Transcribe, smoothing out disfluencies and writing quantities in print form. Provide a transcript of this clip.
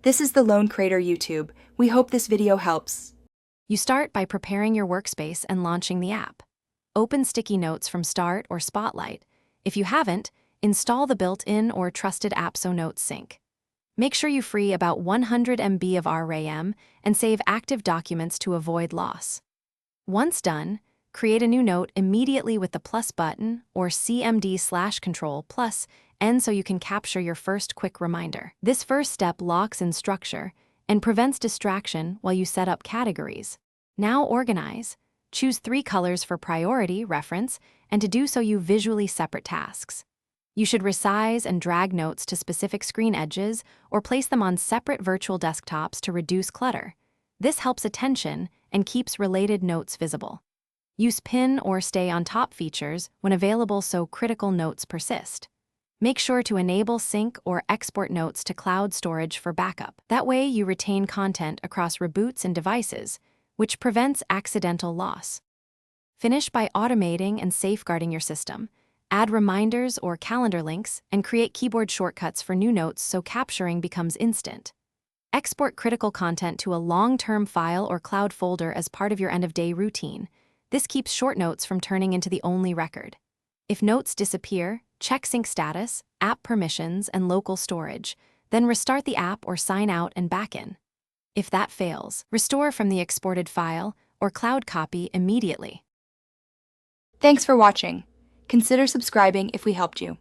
This is the Lone Creator YouTube. We hope this video helps. You start by preparing your workspace and launching the app. Open sticky notes from Start or Spotlight. If you haven't, install the built-in or trusted Appso Notes sync. Make sure you free about 100 MB of RAM and save active documents to avoid loss. Once done, create a new note immediately with the plus button or CMD/Control+N so you can capture your first quick reminder. This first step locks in structure and prevents distraction while you set up categories. Now organize. Choose 3 colors for priority reference, and to do so you visually separate tasks. You should resize and drag notes to specific screen edges or place them on separate virtual desktops to reduce clutter. This helps attention and keeps related notes visible. Use pin or stay on top features when available so critical notes persist. Make sure to enable sync or export notes to cloud storage for backup. That way you retain content across reboots and devices, which prevents accidental loss. Finish by automating and safeguarding your system. Add reminders or calendar links and create keyboard shortcuts for new notes so capturing becomes instant. Export critical content to a long-term file or cloud folder as part of your end-of-day routine. This keeps short notes from turning into the only record. If notes disappear, check sync status, app permissions, and local storage. Then restart the app or sign out and back in. If that fails, restore from the exported file or cloud copy immediately. Thanks for watching. Consider subscribing if we helped you.